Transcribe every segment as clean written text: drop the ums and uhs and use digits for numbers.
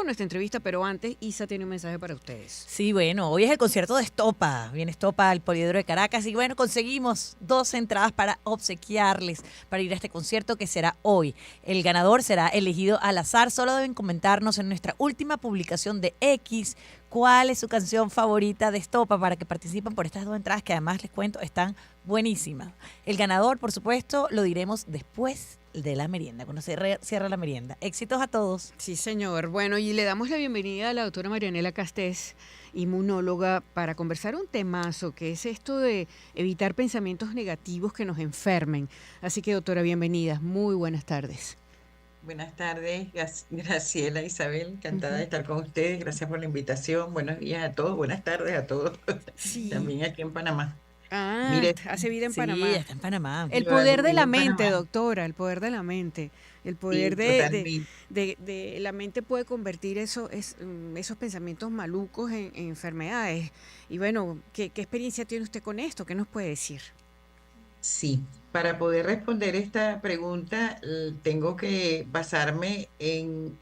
con nuestra entrevista, pero antes Isa tiene un mensaje para ustedes. Sí, bueno, hoy es el concierto de Estopa. Viene Estopa al Poliedro de Caracas y bueno, conseguimos 2 entradas para obsequiarles para ir a este concierto que será hoy. El ganador será elegido al azar. Solo deben comentarnos en nuestra última publicación de X cuál es su canción favorita de Estopa para que participen por estas 2 entradas que además les cuento están buenísimas. El ganador, por supuesto, lo diremos después de la merienda, cuando se cierra la merienda. Éxitos a todos. Sí, señor. Bueno, y le damos la bienvenida a la doctora Marianela Castés, inmunóloga, para conversar un temazo, que es esto de evitar pensamientos negativos que nos enfermen. Así que, doctora, bienvenida. Muy buenas tardes. Buenas tardes, Graciela, Isabel, encantada de Ujú. estar con ustedes. Gracias por la invitación. Buenos días a todos, buenas tardes a todos, Sí. también aquí en Panamá. Ah, Mire, hace vida en Sí, Panamá. está en Panamá. El yo poder de vivo la en mente, Panamá. doctora, el poder de la mente. El poder Sí, totalmente. de la mente puede convertir esos pensamientos malucos en enfermedades. Y bueno, ¿qué experiencia tiene usted con esto? ¿Qué nos puede decir? Sí, para poder responder esta pregunta, tengo que basarme en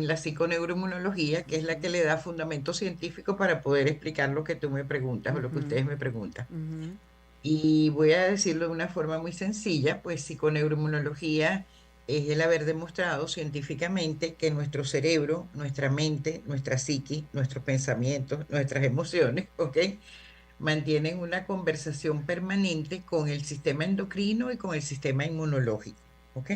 la psiconeuroinmunología, que es la que le da fundamento científico para poder explicar lo que tú me preguntas o lo que Ujú, ustedes me preguntan. ujú, Y voy a decirlo de una forma muy sencilla, pues psiconeuroinmunología es el haber demostrado científicamente que nuestro cerebro, nuestra mente, nuestra psique, nuestros pensamientos, nuestras emociones, ¿ok? Mantienen una conversación permanente con el sistema endocrino y con el sistema inmunológico, ¿ok?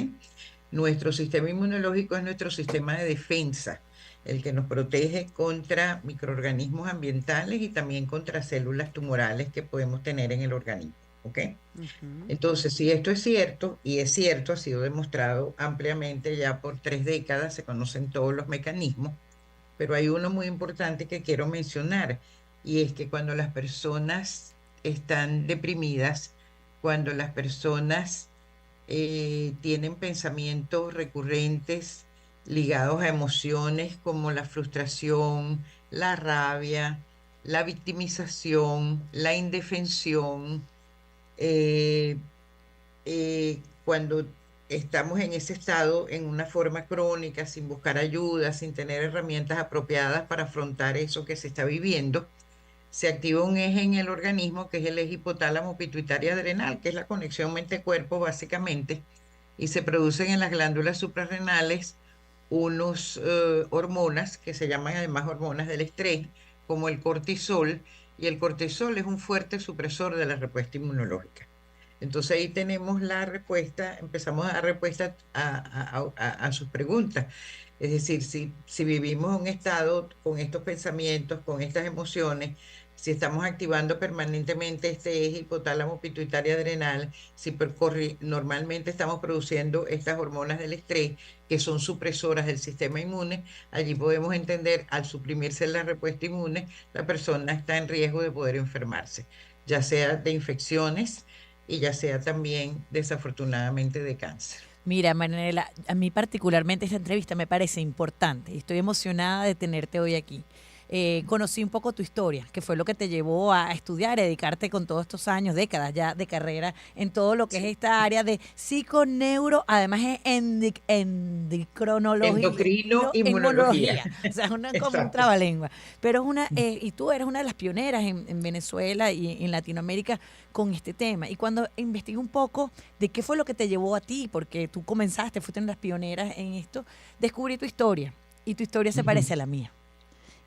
Nuestro sistema inmunológico es nuestro sistema de defensa, el que nos protege contra microorganismos ambientales y también contra células tumorales que podemos tener en el organismo, ¿ok? ujú. Entonces, si esto es cierto, y es cierto, ha sido demostrado ampliamente ya por 3 décadas, se conocen todos los mecanismos, pero hay uno muy importante que quiero mencionar, y es que cuando las personas están deprimidas, cuando las personas tienen pensamientos recurrentes ligados a emociones como la frustración, la rabia, la victimización, la indefensión, eh, cuando estamos en ese estado en una forma crónica, sin buscar ayuda, sin tener herramientas apropiadas para afrontar eso que se está viviendo, se activa un eje en el organismo que es el eje hipotálamo pituitaria adrenal, que es la conexión mente-cuerpo básicamente, y se producen en las glándulas suprarrenales unos hormonas que se llaman además hormonas del estrés, como el cortisol, y el cortisol es un fuerte supresor de la respuesta inmunológica. Entonces ahí tenemos la respuesta, empezamos a dar respuesta a sus preguntas. Es decir, si vivimos un estado con estos pensamientos, con estas emociones, si estamos activando permanentemente este eje hipotálamo pituitaria adrenal, si normalmente estamos produciendo estas hormonas del estrés, que son supresoras del sistema inmune, allí podemos entender, al suprimirse la respuesta inmune, la persona está en riesgo de poder enfermarse, ya sea de infecciones y ya sea también desafortunadamente de cáncer. Mira, Manuela, a mí particularmente esta entrevista me parece importante y estoy emocionada de tenerte hoy aquí. Conocí un poco tu historia, que fue lo que te llevó a estudiar, a dedicarte con todos estos años, décadas ya de carrera en todo lo que es Sí, esta área de psiconeuro, además es endocrinología, endocrino, inmunología. inmunología, o sea, es como un Exacto. trabalengua. Pero es y tú eres una de las pioneras en Venezuela y en Latinoamérica con este tema. Y cuando investigué un poco de qué fue lo que te llevó a ti, porque tú comenzaste, fuiste una de las pioneras en esto, descubrí tu historia. Y tu historia se Ujú. parece a la mía.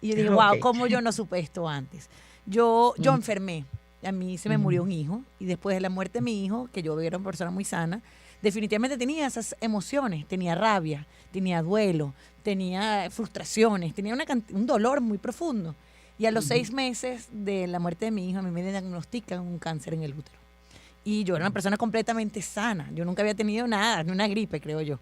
Y yo dije, Ok. wow, ¿cómo yo no supe esto antes? Yo Ujú, enfermé. A mí se me ujú, murió un hijo. Y después de la muerte de mi hijo, que yo era una persona muy sana, definitivamente tenía esas emociones. Tenía rabia, tenía duelo, tenía frustraciones, tenía un dolor muy profundo. Y a los ujú, 6 meses de la muerte de mi hijo, a mí me diagnostican un cáncer en el útero. Y yo era una ujú, persona completamente sana. Yo nunca había tenido nada, ni una gripe, creo yo.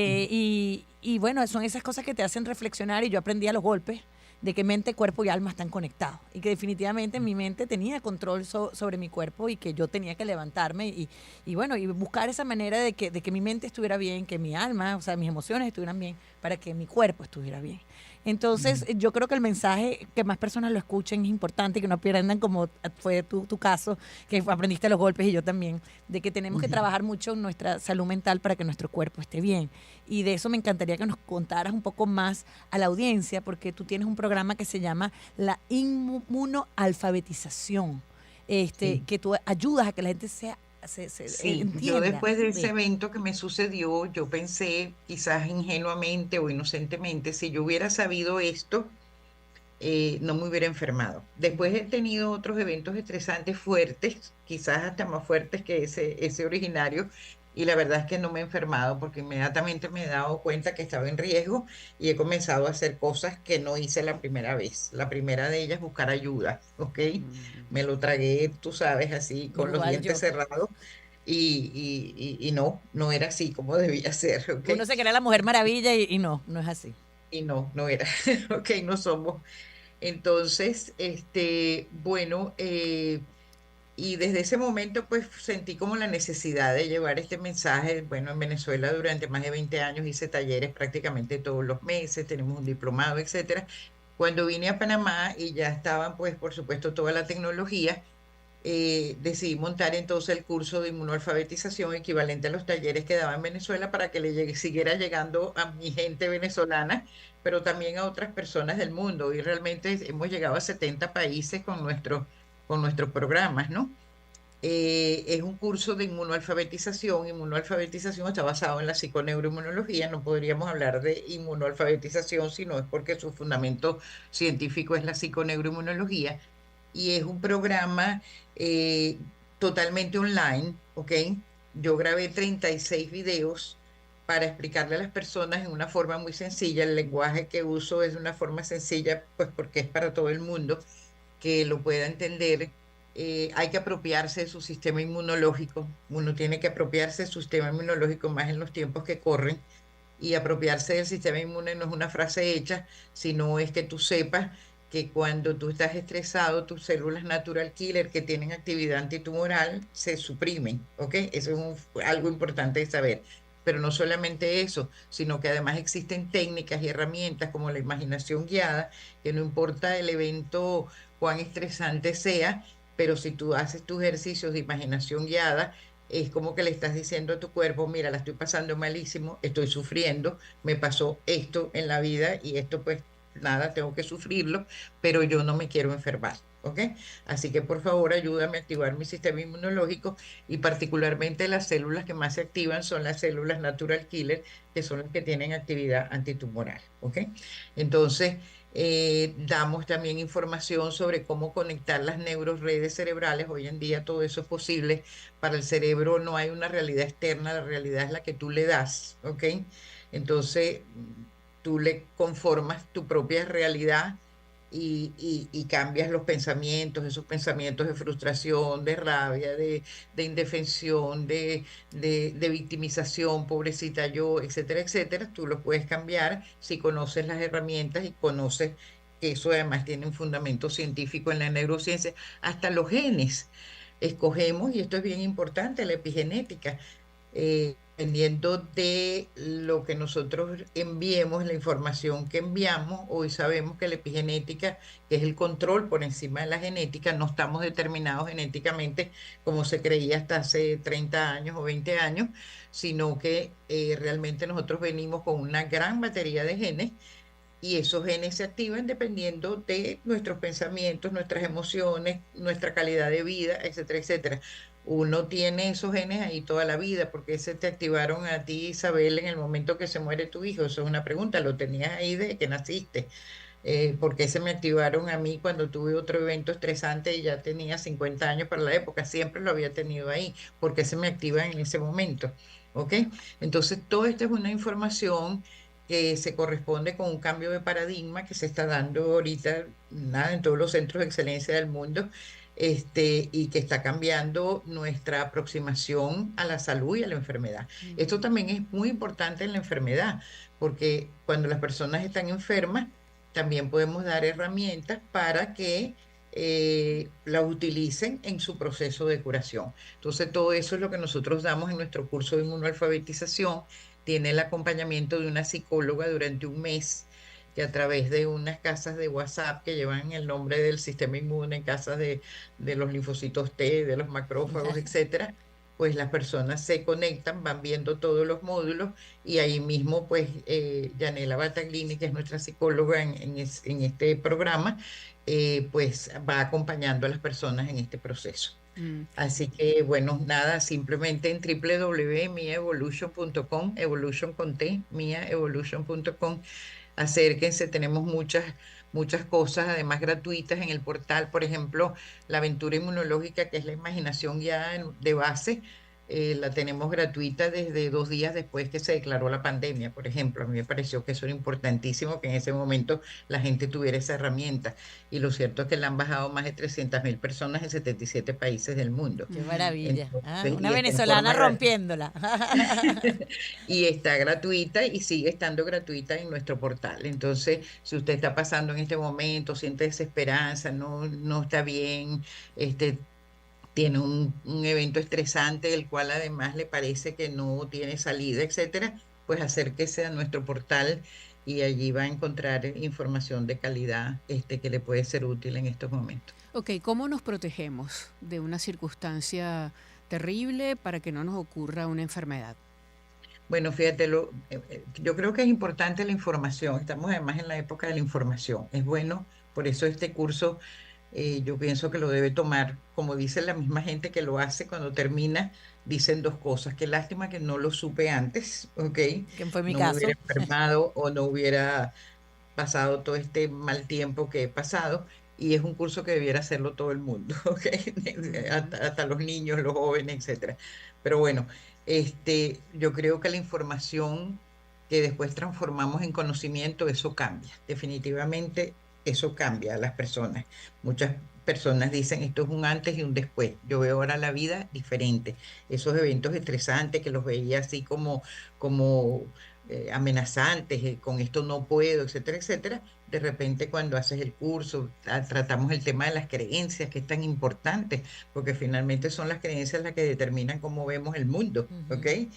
ujú, Y bueno, son esas cosas que te hacen reflexionar y yo aprendí a los golpes de que mente, cuerpo y alma están conectados y que definitivamente mi mente tenía control sobre mi cuerpo y que yo tenía que levantarme y bueno, y buscar esa manera de que mi mente estuviera bien, que mi alma, o sea, mis emociones estuvieran bien, para que mi cuerpo estuviera bien. Entonces, ujú, yo creo que el mensaje, que más personas lo escuchen, es importante, que no aprendan como fue tu caso, que aprendiste los golpes y yo también, de que tenemos que ujú, trabajar mucho en nuestra salud mental para que nuestro cuerpo esté bien. Y de eso me encantaría que nos contaras un poco más a la audiencia, porque tú tienes un programa que se llama la inmunoalfabetización, Sí. que tú ayudas a que la gente Sí, yo entienda. después de ese Sí, evento que me sucedió, yo pensé, quizás ingenuamente o inocentemente, si yo hubiera sabido esto, no me hubiera enfermado. Después he tenido otros eventos estresantes fuertes, quizás hasta más fuertes que ese originario, y la verdad es que no me he enfermado porque inmediatamente me he dado cuenta que estaba en riesgo y he comenzado a hacer cosas que no hice la primera vez. La primera de ellas, buscar ayuda, ¿ok? Me lo tragué, tú sabes, así con los igual dientes yo. cerrados. Y no, no era así como debía ser, ¿ok? Uno se cree la Mujer Maravilla y no, no es así. Y no, no era, ¿ok? No somos. Entonces, bueno, y desde ese momento pues sentí como la necesidad de llevar este mensaje. Bueno, en Venezuela durante más de 20 años hice talleres prácticamente todos los meses, tenemos un diplomado, etcétera. Cuando vine a Panamá y ya estaban pues por supuesto toda la tecnología, decidí montar entonces el curso de inmunoalfabetización equivalente a los talleres que daba en Venezuela para que siguiera llegando a mi gente venezolana, pero también a otras personas del mundo. Y realmente hemos llegado a 70 países con nuestros programas, ¿no? Es un curso de inmunoalfabetización. Inmunoalfabetización está basado en la psiconeuroinmunología. No podríamos hablar de inmunoalfabetización si no es porque su fundamento científico es la psiconeuroinmunología. Y es un programa totalmente online, ¿ok? Yo grabé 36 videos para explicarle a las personas en una forma muy sencilla. El lenguaje que uso es de una forma sencilla, pues porque es para todo el mundo que lo pueda entender. Hay que apropiarse de su sistema inmunológico. Uno tiene que apropiarse de su sistema inmunológico más en los tiempos que corren. Y apropiarse del sistema inmune no es una frase hecha, sino es que tú sepas que cuando tú estás estresado, tus células natural killer que tienen actividad antitumoral se suprimen, ¿ok? Eso es algo importante de saber. Pero no solamente eso, sino que además existen técnicas y herramientas como la imaginación guiada, que no importa el evento cuán estresante sea, pero si tú haces tus ejercicios de imaginación guiada, es como que le estás diciendo a tu cuerpo, mira, la estoy pasando malísimo, estoy sufriendo, me pasó esto en la vida y esto pues nada, tengo que sufrirlo, pero yo no me quiero enfermar, ¿ok? Así que por favor ayúdame a activar mi sistema inmunológico y particularmente las células que más se activan son las células natural killer, que son las que tienen actividad antitumoral, ¿ok? Entonces, damos también información sobre cómo conectar las neuroredes cerebrales. Hoy en día todo eso es posible. Para el cerebro no hay una realidad externa, la realidad es la que tú le das, ¿ok? Entonces, tú le conformas tu propia realidad y cambias los pensamientos, esos pensamientos de frustración, de rabia, de indefensión, de victimización, pobrecita yo, etcétera, etcétera. Tú los puedes cambiar si conoces las herramientas y conoces que eso además tiene un fundamento científico en la neurociencia, hasta los genes escogemos, y esto es bien importante, la epigenética, dependiendo de lo que nosotros enviemos, la información que enviamos, hoy sabemos que la epigenética, que es el control por encima de la genética, no estamos determinados genéticamente como se creía hasta hace 30 años o 20 años, sino que realmente nosotros venimos con una gran batería de genes y esos genes se activan dependiendo de nuestros pensamientos, nuestras emociones, nuestra calidad de vida, etcétera, etcétera. Uno tiene esos genes ahí toda la vida. ¿Por qué se te activaron a ti, Isabel, en el momento que se muere tu hijo? Eso es una pregunta, lo tenías ahí desde que naciste. ¿Por qué se me activaron a mí cuando tuve otro evento estresante y ya tenía 50 años para la época? Siempre lo había tenido ahí. ¿Por qué se me activan en ese momento? ¿Ok? Entonces, todo esto es una información que se corresponde con un cambio de paradigma que se está dando ahorita, nada, en todos los centros de excelencia del mundo, y que está cambiando nuestra aproximación a la salud y a la enfermedad. Esto también es muy importante en la enfermedad, porque cuando las personas están enfermas, también podemos dar herramientas para que las utilicen en su proceso de curación. Entonces, todo eso es lo que nosotros damos en nuestro curso de inmunoalfabetización. Tiene el acompañamiento de una psicóloga durante un mes, que a través de unas casas de WhatsApp que llevan el nombre del sistema inmune, casas de los linfocitos T, de los macrófagos, etcétera, pues las personas se conectan, van viendo todos los módulos y ahí mismo pues Yanela Battaglini, que es nuestra psicóloga en este programa, pues va acompañando a las personas en este proceso. Mm. Así que, bueno, nada, simplemente en www.miaevolution.com, evolution con T, miaevolution.com, acérquense, tenemos muchas cosas, además gratuitas en el portal, por ejemplo, la aventura inmunológica, que es la imaginación guiada de base, la tenemos gratuita desde 2 días después que se declaró la pandemia, por ejemplo. A mí me pareció que eso era importantísimo, que en ese momento la gente tuviera esa herramienta. Y lo cierto es que la han bajado más de 300.000 personas en 77 países del mundo. Qué Ujú. maravilla. Entonces, Una y está en venezolana forma gratuita. rompiéndola. Y está gratuita y sigue estando gratuita en nuestro portal. Entonces, si usted está pasando en este momento, siente desesperanza, no está bien, este, tiene un evento estresante del cual además le parece que no tiene salida, etcétera, pues acérquese a nuestro portal y allí va a encontrar información de calidad, que le puede ser útil en estos momentos. Ok, ¿cómo nos protegemos de una circunstancia terrible para que no nos ocurra una enfermedad? Bueno, fíjate, yo creo que es importante la información. Estamos además en la época de la información. Es bueno, por eso este curso yo pienso que lo debe tomar, como dice la misma gente que lo hace cuando termina, dicen dos cosas. Qué lástima que no lo supe antes, ¿ok? Que fue mi No me hubiera caso. enfermado o no hubiera pasado todo este mal tiempo que he pasado. Y es un curso que debiera hacerlo todo el mundo, ¿ok? Ujú. Hasta los niños, los jóvenes, etcétera. Pero bueno, yo creo que la información que después transformamos en conocimiento, eso cambia. Definitivamente eso cambia a las personas. Muchas personas dicen esto es un antes y un después. Yo veo ahora la vida diferente. Esos eventos estresantes que los veía así como amenazantes, con esto no puedo, etcétera, etcétera. De repente cuando haces el curso, tratamos el tema de las creencias, que es tan importante, porque finalmente son las creencias las que determinan cómo vemos el mundo, ¿ok? Ujú.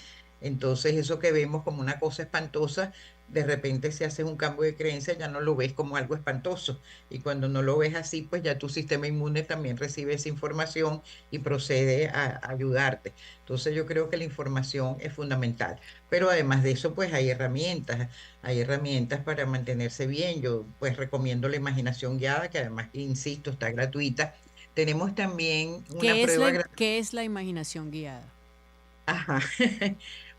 Entonces eso que vemos como una cosa espantosa, de repente si haces un cambio de creencia ya no lo ves como algo espantoso. Y cuando no lo ves así, pues ya tu sistema inmune también recibe esa información y procede a ayudarte. Entonces yo creo que la información es fundamental. Pero además de eso, pues hay herramientas para mantenerse bien. Yo pues recomiendo la imaginación guiada, que además, insisto, está gratuita. Tenemos también una prueba gratuita. ¿Qué es la imaginación guiada? Ajá.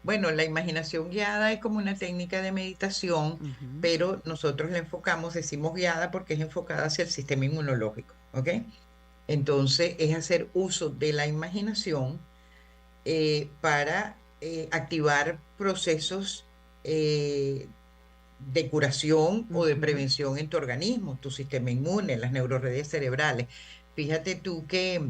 Bueno, la imaginación guiada es como una técnica de meditación, Ujú. pero nosotros la enfocamos, decimos guiada porque es enfocada hacia el sistema inmunológico, ¿ok? Entonces es hacer uso de la imaginación para activar procesos eh, de curación o de Ujú. prevención en tu organismo, tu sistema inmune, las neuroredes cerebrales. Fíjate tú que,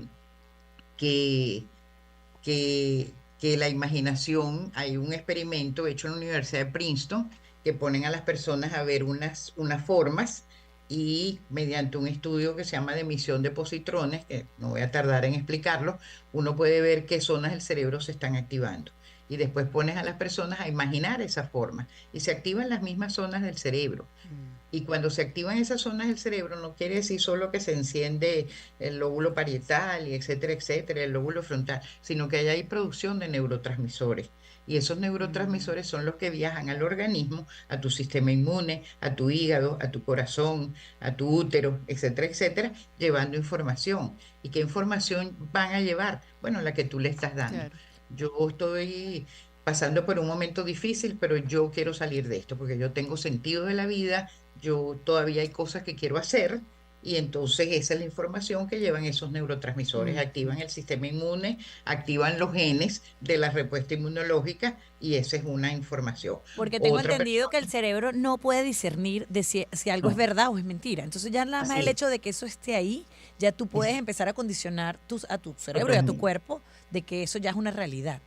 que la imaginación, hay un experimento hecho en la Universidad de Princeton que ponen a las personas a ver unas formas y mediante un estudio que se llama de emisión de positrones, que no voy a tardar en explicarlo, uno puede ver qué zonas del cerebro se están activando. Y después pones a las personas a imaginar esa forma y se activan las mismas zonas del cerebro. Mm. Y cuando se activan esas zonas del cerebro, no quiere decir solo que se enciende el lóbulo parietal y etcétera, etcétera, el lóbulo frontal, sino que hay producción de neurotransmisores. Y esos Mm. neurotransmisores son los que viajan al organismo, a tu sistema inmune, a tu hígado, a tu corazón, a tu útero, etcétera, etcétera, llevando información. ¿Y qué información van a llevar? Bueno, la que tú le estás dando. Claro. Yo estoy pasando por un momento difícil, pero yo quiero salir de esto porque yo tengo sentido de la vida, yo todavía hay cosas que quiero hacer y entonces esa es la información que llevan esos neurotransmisores, Ujú. activan el sistema inmune, activan los genes de la respuesta inmunológica y esa es una información. Porque tengo Otra entendido que el persona, cerebro no puede discernir de si algo es no, verdad o es mentira. Entonces ya nada más así el es, hecho de que eso esté ahí, ya tú puedes es empezar a condicionar a tu cerebro y a tu totalmente, cuerpo de que eso ya es una realidad.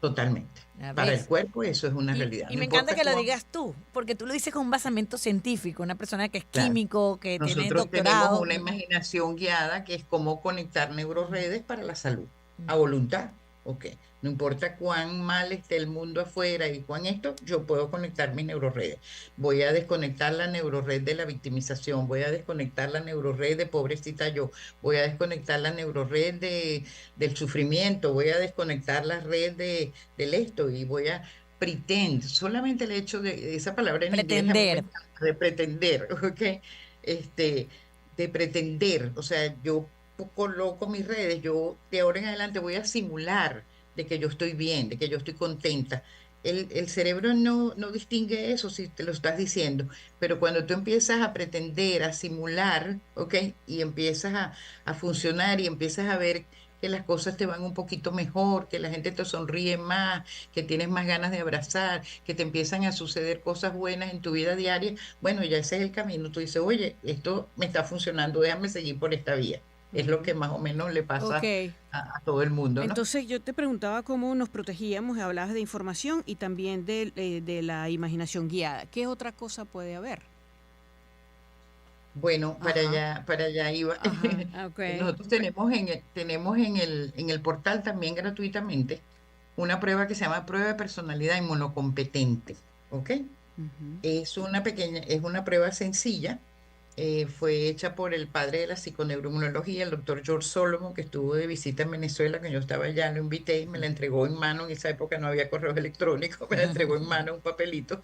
totalmente. ¿Ya Para el ves? cuerpo eso es una realidad, Y no me encanta importa que lo cómo, digas tú, porque tú lo dices con un basamento científico, una persona que es claro. químico, que tiene Nosotros tenemos doctorado. una imaginación guiada que es cómo conectar neuroredes para la salud, a Ujú. voluntad. Ok. No importa cuán mal esté el mundo afuera y cuán esto, yo puedo conectar mis neuroredes. Voy a desconectar la neurored de la victimización, voy a desconectar la neurored de pobrecita yo, voy a desconectar la neurored del sufrimiento, voy a desconectar la red del esto y voy a pretend. Solamente el hecho de esa palabra en inglés a mí me Pretender. encanta, de pretender, ¿ok? Este, de pretender, o sea, yo coloco mis redes, yo de ahora en adelante voy a simular de que yo estoy bien, de que yo estoy contenta. El cerebro no distingue eso si te lo estás diciendo, pero cuando tú empiezas a pretender, a simular, ¿ok? Y empiezas a funcionar y empiezas a ver que las cosas te van un poquito mejor, que la gente te sonríe más, que tienes más ganas de abrazar, que te empiezan a suceder cosas buenas en tu vida diaria, bueno, ya ese es el camino. Tú dices, oye, esto me está funcionando, déjame seguir por esta vía. Es lo Ujú. que más o menos le Ok. pasa a todo el mundo, ¿no? Entonces yo te preguntaba cómo nos protegíamos, hablabas de información y también de la imaginación guiada. ¿Qué otra cosa puede haber? Bueno, Ajá, para allá iba. ajá, ok. Nosotros tenemos en el portal también gratuitamente una prueba que se llama prueba de personalidad inmunocompetente, ¿ok? Ujú. Es una prueba sencilla. Fue hecha por el padre de la psiconeuroinmunología, el doctor George Solomon, que estuvo de visita en Venezuela, que yo estaba allá, lo invité y me la entregó en mano. En esa época no había correos electrónicos, me la entregó en mano un papelito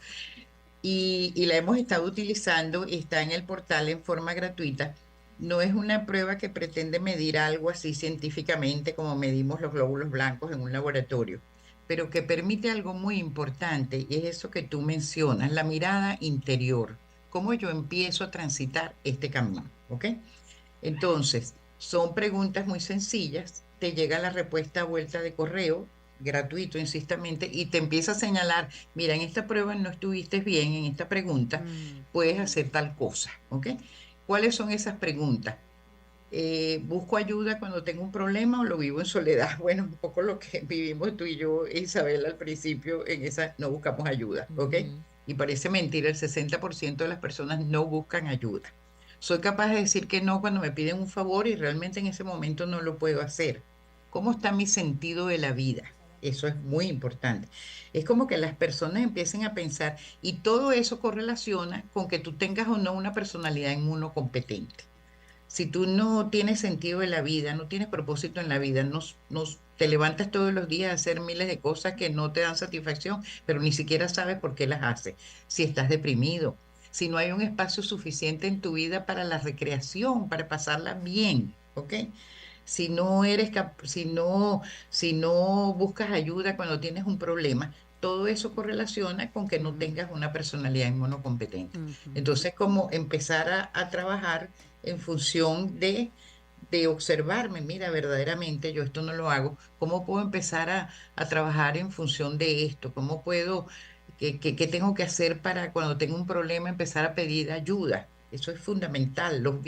y la hemos estado utilizando, está en el portal en forma gratuita. No es una prueba que pretende medir algo así científicamente como medimos los glóbulos blancos en un laboratorio, pero que permite algo muy importante y es eso que tú mencionas, la mirada interior, cómo yo empiezo a transitar este camino, ¿ok? Entonces, son preguntas muy sencillas, te llega la respuesta a vuelta de correo, gratuito, insistamente, y te empieza a señalar, mira, en esta prueba no estuviste bien, en esta pregunta Mm, puedes hacer tal cosa, ¿ok? ¿Cuáles son esas preguntas? ¿Busco ayuda cuando tengo un problema o lo vivo en soledad? Bueno, un poco lo que vivimos tú y yo, Isabel, al principio, en esa no buscamos ayuda, ¿ok? Ujú. Y parece mentira, el 60% de las personas no buscan ayuda. Soy capaz de decir que no cuando me piden un favor y realmente en ese momento no lo puedo hacer. ¿Cómo está mi sentido de la vida? Eso es muy importante. Es como que las personas empiecen a pensar y todo eso correlaciona con que tú tengas o no una personalidad inmunocompetente. Si tú no tienes sentido de la vida, no tienes propósito en la vida, te levantas todos los días a hacer miles de cosas que no te dan satisfacción, pero ni siquiera sabes por qué las haces. Si estás deprimido, si no hay un espacio suficiente en tu vida para la recreación, para pasarla bien, ¿ok? Si no eres si no buscas ayuda cuando tienes un problema, todo eso correlaciona con que no ujú, tengas una personalidad inmunocompetente. ujú. Entonces, como empezar a trabajar en función de observarme, mira, verdaderamente yo esto no lo hago, ¿cómo puedo empezar a trabajar en función de esto? ¿Cómo puedo, qué tengo que hacer para cuando tengo un problema empezar a pedir ayuda? Eso es fundamental, los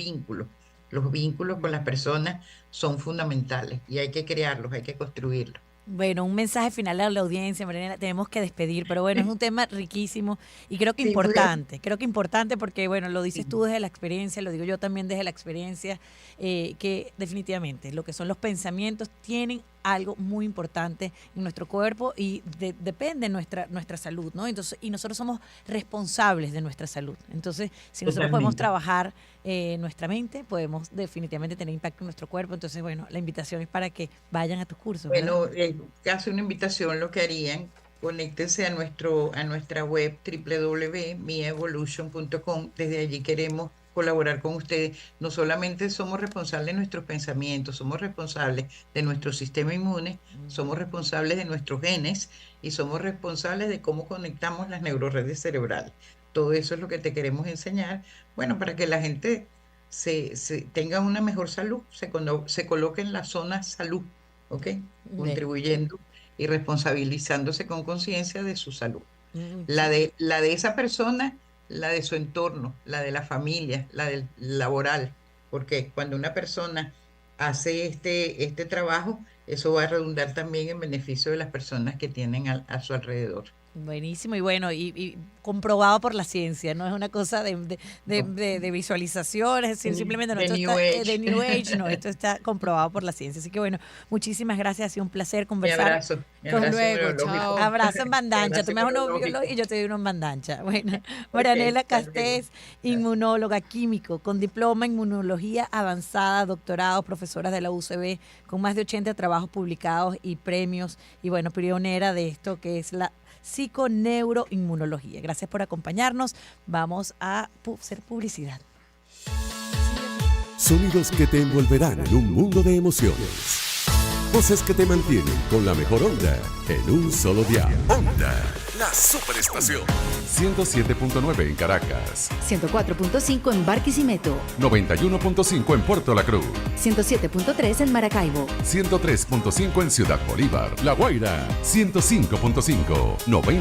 vínculos con las personas son fundamentales y hay que crearlos, hay que construirlos. Bueno, un mensaje final a la audiencia, Mariana, tenemos que despedir, pero bueno, es un tema riquísimo y Sí, creo que importante porque, bueno, lo dices tú sí, desde la experiencia, lo digo yo también desde la experiencia, que definitivamente lo que son los pensamientos tienen algo muy importante en nuestro cuerpo y depende nuestra salud, ¿no? Entonces, y nosotros somos responsables de nuestra salud. Entonces, si nosotros podemos totalmente. trabajar nuestra mente, podemos definitivamente tener impacto en nuestro cuerpo. Entonces, bueno, la invitación es para que vayan a tus cursos, ¿verdad? Bueno, casi una invitación lo que harían, conéctense a nuestra web www.mievolution.com. Desde allí queremos colaborar con ustedes. No solamente somos responsables de nuestros pensamientos, somos responsables de nuestro sistema inmune, somos responsables de nuestros genes y somos responsables de cómo conectamos las neuroredes cerebrales. Todo eso es lo que te queremos enseñar, bueno, para que la gente tenga una mejor salud, se coloque en la zona salud. ¿Ok? Bueno, Contribuyendo y responsabilizándose con conciencia de su salud. La sí. de, la de esa persona, la de su entorno, la de la familia, la del laboral, porque cuando una persona hace este trabajo, eso va a redundar también en beneficio de las personas que tienen a su alrededor. Buenísimo y bueno, y comprobado por la ciencia, no es una cosa de visualizaciones, es decir, simplemente no, De esto New está, Age. de New Age, no, esto está comprobado por la ciencia. Así que bueno, muchísimas gracias, ha sido un placer conversar. Mi Con abrazo luego, neurológico. chao. Abrazo en bandancha, tú me das uno neurológico. biológico y yo te doy uno en bandancha. Bueno, Marianela hasta luego. Castés, inmunóloga químico, con diploma en inmunología avanzada, doctorado, profesora de la UCB, con más de 80 trabajos publicados y premios, y bueno, pionera de esto que es la psiconeuroinmunología. Gracias por acompañarnos. Vamos a hacer publicidad. Sonidos que te envolverán en un mundo de emociones. Voces que te mantienen con la mejor onda en un solo dial. Onda, la superestación. 107.9 en Caracas, 104.5 en Barquisimeto, 91.5 en Puerto La Cruz, 107.3 en Maracaibo, 103.5 en Ciudad Bolívar, La Guaira, 105.5, 90.